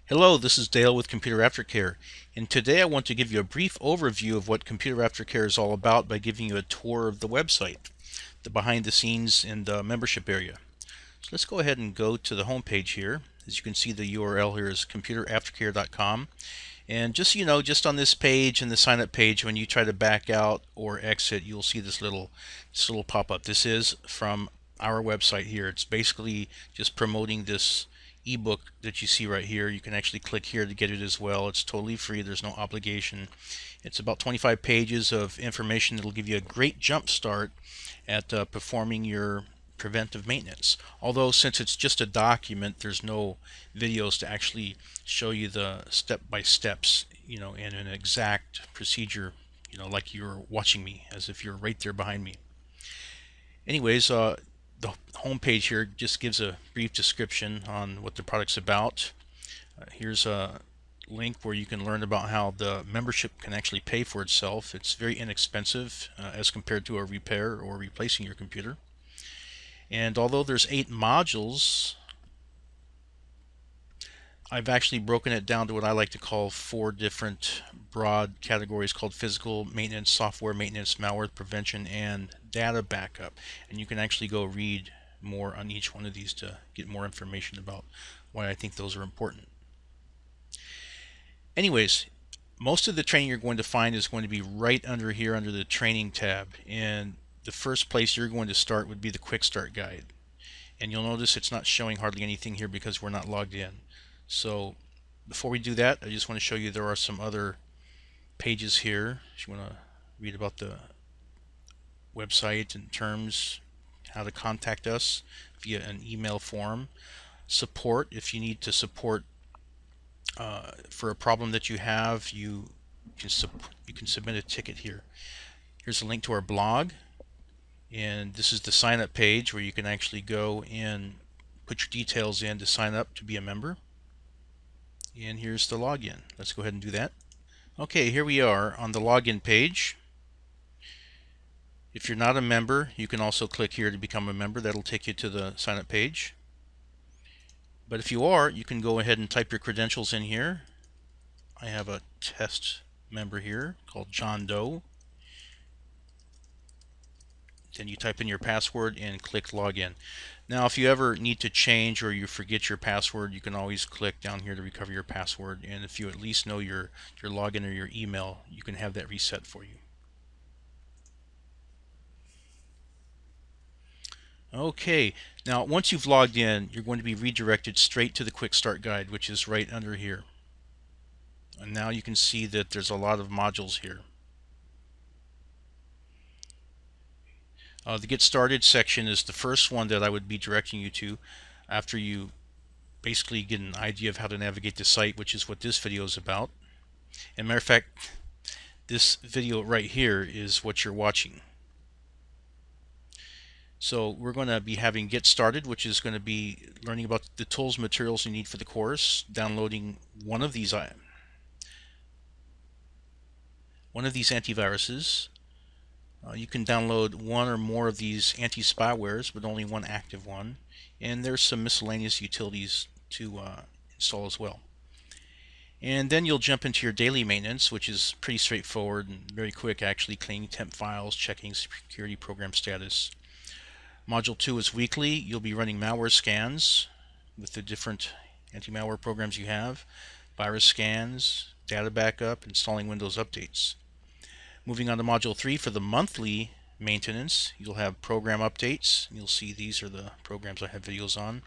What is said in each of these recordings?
Hello, this is Dale with ComputerAfterCare, and today I want to give you a brief overview of what ComputerAfterCare is all about by giving you a tour of the website, the behind the scenes and the membership area. So let's go ahead and go to the home page here. As you can see, the URL here is ComputerAfterCare.com. And just so you know, just on this page and the sign up page, when you try to back out or exit, you'll see this little pop-up. This is from our website here. It's basically just promoting this ebook that you see right here. You can actually click here to get it as well. It's totally free. There's no obligation. It's about 25 pages of information that'll give you a great jump start at performing your preventive maintenance. Although since it's just a document, there's no videos to actually show you the step-by-steps, in an exact procedure, like you're watching me, as if you're right there behind me. Anyways, the home page here just gives a brief description on what the product's about. Here's a link where you can learn about how the membership can actually pay for itself. It's very inexpensive as compared to a repair or replacing your computer. And although there's 8 modules, I've actually broken it down to what I like to call 4 different broad categories called physical maintenance, software maintenance, malware prevention, and data backup. And you can actually go read more on each one of these to get more information about why I think those are important. Anyways, most of the training you're going to find is going to be right under here under the training tab. And the first place you're going to start would be the quick start guide. And you'll notice it's not showing hardly anything here because we're not logged in. So before we do that, I just want to show you there are some other pages here. If you want to read about the website and terms, how to contact us via an email form, support, if you need to support for a problem that you have, you can submit a ticket here. Here's a link to our blog, and this is the sign up page where you can actually go and put your details in to sign up to be a member. And here's the login. Let's go ahead and do that. Okay, here we are on the login page. If you're not a member, you can also click here to become a member. That'll take you to the sign up page. But if you are, you can go ahead and type your credentials in here. I have a test member here called John Doe. Then you type in your password and click login. Now if you ever need to change or you forget your password, you can always click down here to recover your password, and if you at least know your login or your email, you can have that reset for you. Okay, now once you've logged in, you're going to be redirected straight to the quick start guide, which is right under here. And now you can see that there's a lot of modules here. The Get Started section is the first one that I would be directing you to after you basically get an idea of how to navigate the site, which is what this video is about. And matter of fact, this video right here is what you're watching. So we're going to be having Get Started, which is going to be learning about the tools, materials you need for the course, downloading one of these antiviruses. You can download one or more of these anti-spywares, but only one active one. And there's some miscellaneous utilities to install as well. And then you'll jump into your daily maintenance, which is pretty straightforward and very quick, actually cleaning temp files, checking security program status. Module 2 is weekly. You'll be running malware scans with the different anti-malware programs you have, virus scans, data backup, installing Windows updates. Moving on to Module 3 for the monthly maintenance, you'll have program updates. You'll see these are the programs I have videos on.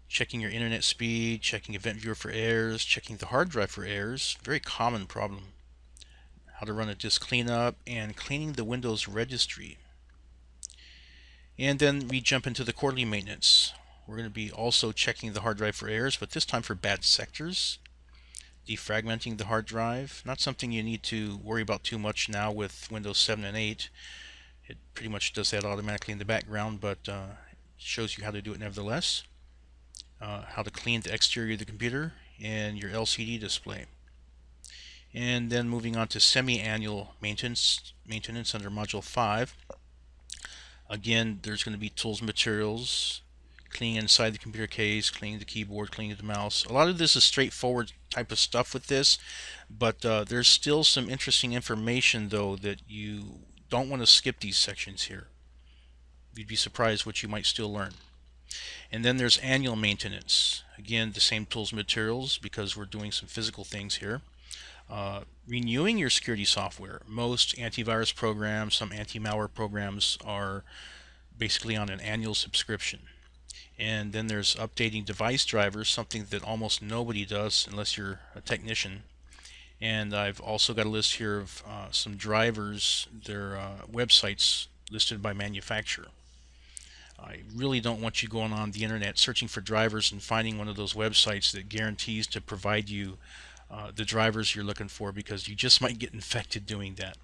Checking your internet speed, checking Event Viewer for errors, checking the hard drive for errors, very common problem. How to run a disk cleanup, and cleaning the Windows registry. And then we jump into the quarterly maintenance. We're going to be also checking the hard drive for errors, but this time for bad sectors. Defragmenting the hard drive, not something you need to worry about too much now with Windows 7 and 8. It pretty much does that automatically in the background, but shows you how to do it nevertheless. How to clean the exterior of the computer and your LCD display. And then moving on to semi-annual maintenance under Module 5. Again, there's going to be tools, materials, cleaning inside the computer case, cleaning the keyboard, cleaning the mouse. A lot of this is straightforward type of stuff with this, but there's still some interesting information though that you don't want to skip these sections here. You'd be surprised what you might still learn. And then there's annual maintenance. Again, the same tools and materials because we're doing some physical things here. Renewing your security software. Most antivirus programs, some anti-malware programs are basically on an annual subscription. And then there's updating device drivers, something that almost nobody does unless you're a technician. And I've also got a list here of some drivers, their websites listed by manufacturer. I really don't want you going on the internet searching for drivers and finding one of those websites that guarantees to provide you the drivers you're looking for, because you just might get infected doing that.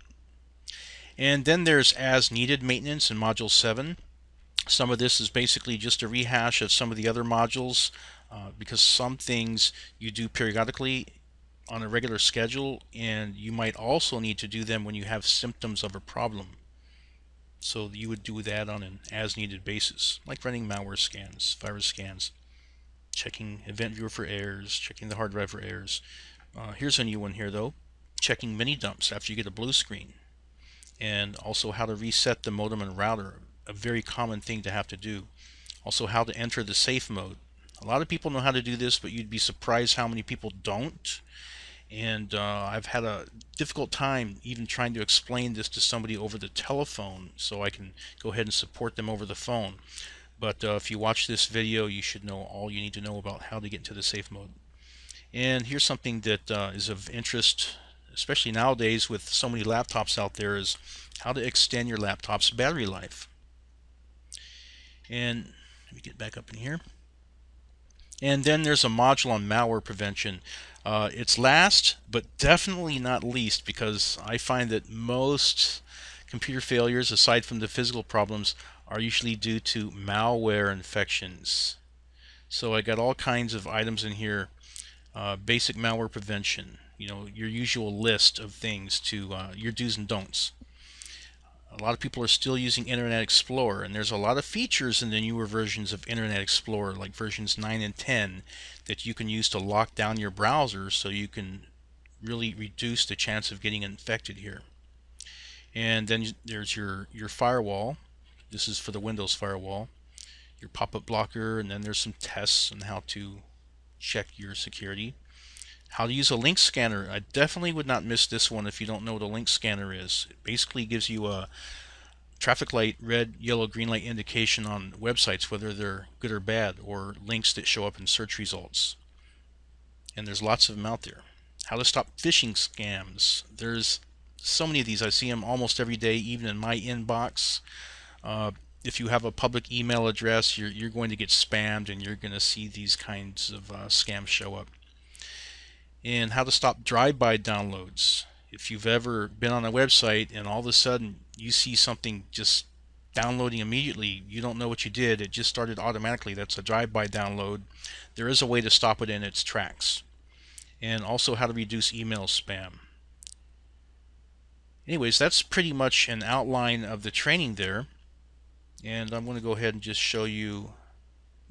And then there's as needed maintenance in module 7. Some of this is basically just a rehash of some of the other modules because some things you do periodically on a regular schedule, and you might also need to do them when you have symptoms of a problem. So you would do that on an as needed basis, like running malware scans, virus scans, checking Event Viewer for errors, checking the hard drive for errors. Here's a new one here though, checking mini dumps after you get a blue screen, and also how to reset the modem and router, a very common thing to have to do. Also how to enter the safe mode. A lot of people know how to do this, but you'd be surprised how many people don't. And I've had a difficult time even trying to explain this to somebody over the telephone, so I can go ahead and support them over the phone. But if you watch this video, you should know all you need to know about how to get into the safe mode. And here's something that is of interest, especially nowadays with so many laptops out there, is how to extend your laptop's battery life. And let me get back up in here. And then there's a module on malware prevention. It's last, but definitely not least, because I find that most computer failures, aside from the physical problems, are usually due to malware infections. So I got all kinds of items in here. Basic malware prevention, you know, your usual list of things to your do's and don'ts. A lot of people are still using Internet Explorer, and there's a lot of features in the newer versions of Internet Explorer, like versions 9 and 10, that you can use to lock down your browser so you can really reduce the chance of getting infected here. And then there's your firewall. This is for the Windows firewall. Your pop-up blocker, and then there's some tests on how to check your security. How to use a link scanner. I definitely would not miss this one if you don't know what a link scanner is. It basically gives you a traffic light, red, yellow, green light indication on websites, whether they're good or bad, or links that show up in search results. And there's lots of them out there. How to stop phishing scams. There's so many of these. I see them almost every day, even in my inbox. If you have a public email address, you're going to get spammed, and you're going to see these kinds of scams show up. And how to stop drive-by downloads. If you've ever been on a website and all of a sudden you see something just downloading immediately, you don't know what you did, it just started automatically, that's a drive-by download. There is a way to stop it in its tracks. And also how to reduce email spam. Anyways, that's pretty much an outline of the training there. And I'm going to go ahead and just show you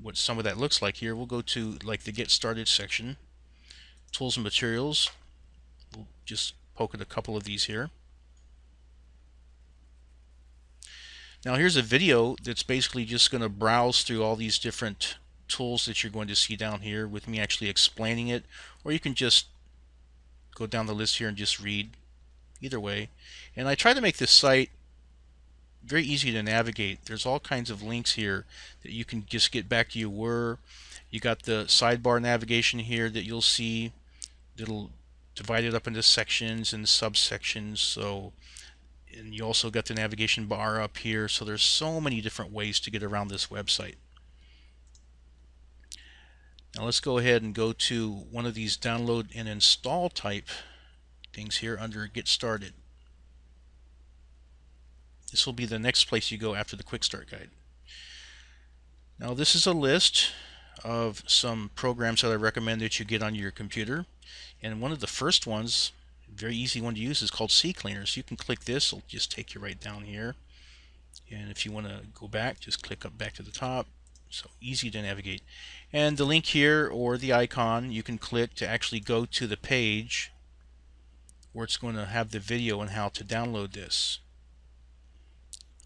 what some of that looks like here. We'll go to like the Get Started section. Tools and materials. We'll just poke at a couple of these here. Now here's a video that's basically just going to browse through all these different tools that you're going to see down here with me actually explaining it, or you can just go down the list here and just read. Either way. And I try to make this site very easy to navigate. There's all kinds of links here that you can just get back to you were. You got the sidebar navigation here that you'll see. It'll divide it up into sections and subsections. So, and you also got the navigation bar up here. So there's so many different ways to get around this website. Now let's go ahead and go to one of these download and install type things here under Get Started. This will be the next place you go after the Quick Start Guide. Now this is a list of some programs that I recommend that you get on your computer. And one of the first ones, very easy one to use, is called CCleaner. So you can click this, it'll just take you right down here. And if you want to go back, just click up back to the top. So easy to navigate. And the link here, or the icon, you can click to actually go to the page where it's going to have the video and how to download this.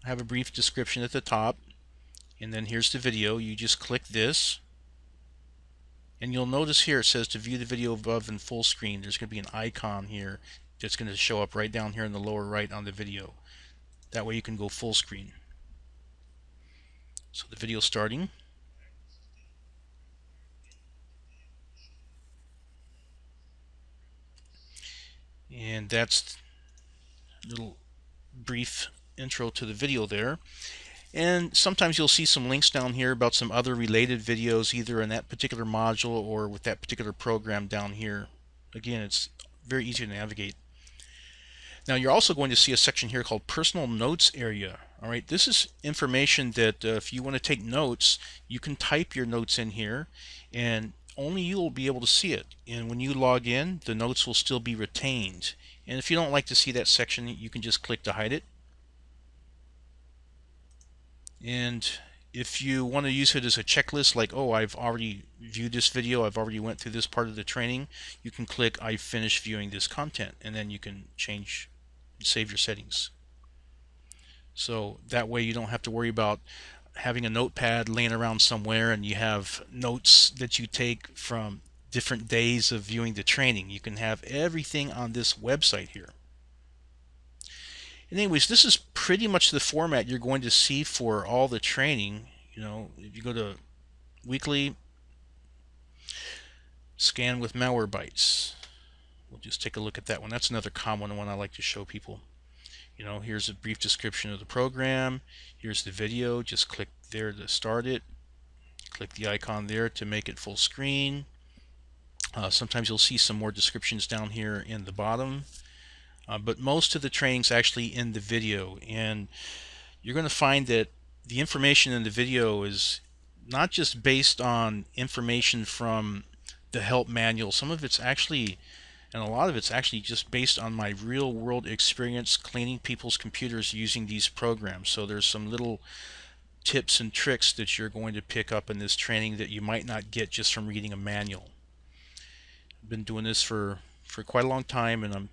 I have a brief description at the top, and then here's the video. You just click this, and you'll notice here it says to view the video above in full screen. There's going to be an icon here that's going to show up right down here in the lower right on the video. That way you can go full screen. So the video's starting. And that's a little brief intro to the video there. And sometimes you'll see some links down here about some other related videos, either in that particular module or with that particular program down here. Again, it's very easy to navigate. Now you're also going to see a section here called Personal Notes Area. All right, this is information that if you want to take notes, you can type your notes in here, and only you will be able to see it. And when you log in, the notes will still be retained. And if you don't like to see that section, you can just click to hide it. And if you want to use it as a checklist, like, oh, I've already viewed this video, I've already went through this part of the training, you can click I finished viewing this content, and then you can save your settings. So that way you don't have to worry about having a notepad laying around somewhere and you have notes that you take from different days of viewing the training. You can have everything on this website here. And anyways, this is pretty much the format you're going to see for all the training. You know, if you go to weekly, scan with Malwarebytes. We'll just take a look at that one. That's another common one I like to show people. You know, here's a brief description of the program. Here's the video. Just click there to start it. Click the icon there to make it full screen. Sometimes you'll see some more descriptions down here in the bottom. But most of the training's actually in the video, and you're going to find that the information in the video is not just based on information from the help manual. Some of it's actually, and a lot of it's actually just based on my real world experience cleaning people's computers using these programs. So there's some little tips and tricks that you're going to pick up in this training that you might not get just from reading a manual. I've been doing this for quite a long time, and I'd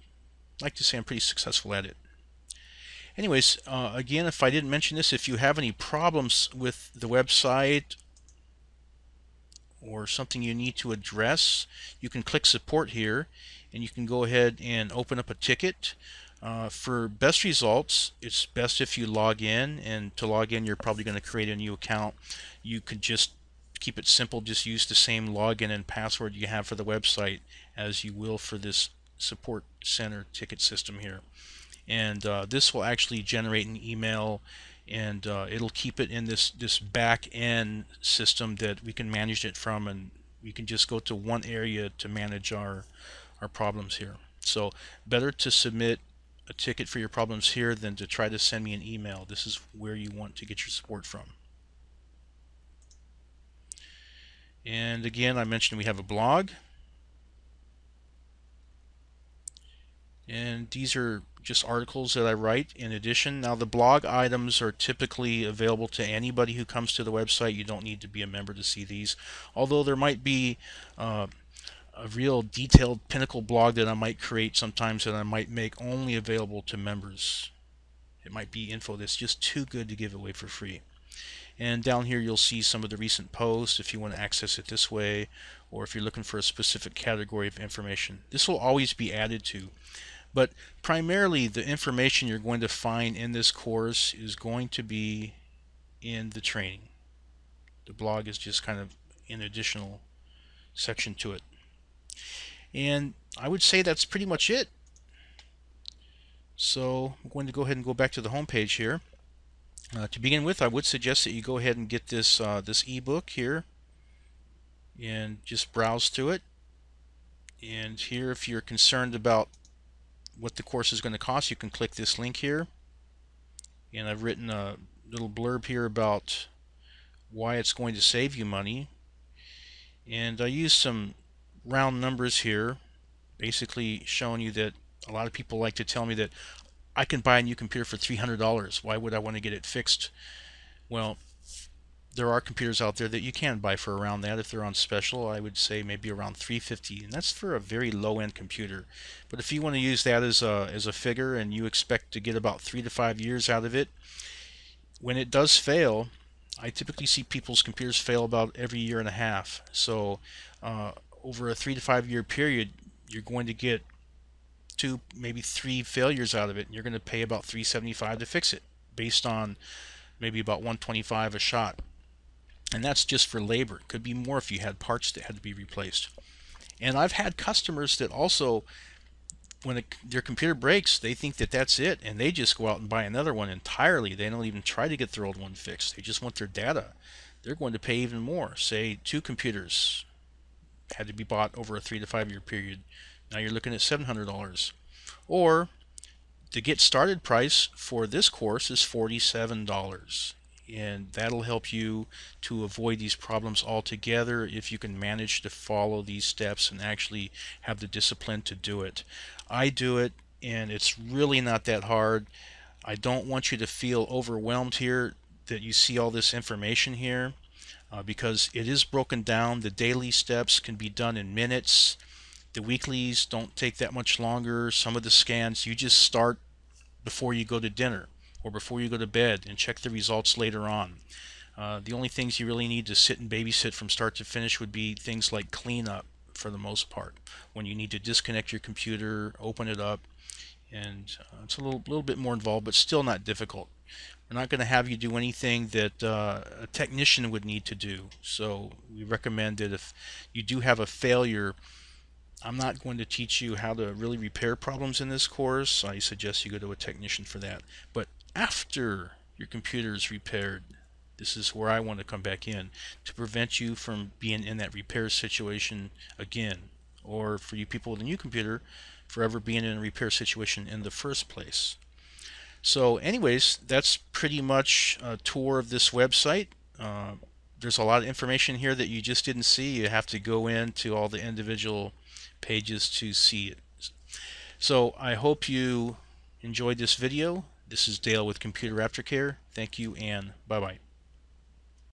like to say I'm pretty successful at it. Anyways, again, if I didn't mention this, if you have any problems with the website or something you need to address, you can click support here and you can go ahead and open up a ticket. For best results, it's best if you log in, and to log in you're probably going to create a new account. You could just keep it simple, just use the same login and password you have for the website as you will for this support center ticket system here. And this will actually generate an email, and it'll keep it in this back end system that we can manage it from, and we can just go to one area to manage our problems here. So better to submit a ticket for your problems here than to try to send me an email. This is where you want to get your support from. And again, I mentioned we have a blog, and these are just articles that I write in addition. Now the blog items are typically available to anybody who comes to the website. You don't need to be a member to see these, although there might be a real detailed pinnacle blog that I might create sometimes that I might make only available to members. It might be info that's just too good to give away for free. And down here you'll see some of the recent posts if you want to access it this way, or if you're looking for a specific category of information. This will always be added to. But primarily the information you're going to find in this course is going to be in the training. The blog is just kind of an additional section to it. And I would say that's pretty much it. So I'm going to go ahead and go back to the home page here. To begin with, I would suggest that you go ahead and get this this ebook here and just browse through it. And here, if you're concerned about what the course is going to cost, you can click this link here. And I've written a little blurb here about why it's going to save you money. And I use some round numbers here, basically showing you that a lot of people like to tell me that I can buy a new computer for $300. Why would I want to get it fixed? Well, there are computers out there that you can buy for around that. If they're on special, I would say maybe around $350, and that's for a very low-end computer. But if you want to use that as a figure and you expect to get about 3 to 5 years out of it, when it does fail, I typically see people's computers fail about every year and a half. So over a 3 to 5 year period, you're going to get 2, maybe 3 failures out of it, and you're going to pay about $375 to fix it, based on maybe about $125 a shot. And that's just for labor. It could be more if you had parts that had to be replaced. And I've had customers that also, when their computer breaks, they think that that's it, and they just go out and buy another one entirely. They don't even try to get their old one fixed. They just want their data. They're going to pay even more. Say 2 computers had to be bought over a 3 to 5 year period. Now you're looking at $700. Or the get started price for this course is $47, and that'll help you to avoid these problems altogether if you can manage to follow these steps and actually have the discipline to do it. I do it, and it's really not that hard. I don't want you to feel overwhelmed here that you see all this information here, because it is broken down. The daily steps can be done in minutes. The weeklies don't take that much longer. Some of the scans you just start before you go to dinner or before you go to bed and check the results later on. The only things you really need to sit and babysit from start to finish would be things like cleanup, for the most part, when you need to disconnect your computer, open it up, and it's a little bit more involved, but still not difficult. We're not going to have you do anything that a technician would need to do. So we recommend that if you do have a failure, I'm not going to teach you how to really repair problems in this course. I suggest you go to a technician for that. But after your computer is repaired, this is where I want to come back in to prevent you from being in that repair situation again, or for you people with a new computer, forever being in a repair situation in the first place. So anyways, that's pretty much a tour of this website. There's a lot of information here that you just didn't see. You have to go into all the individual pages to see it. So I hope you enjoyed this video. This is Dale with Computer Aftercare. Thank you, and bye-bye.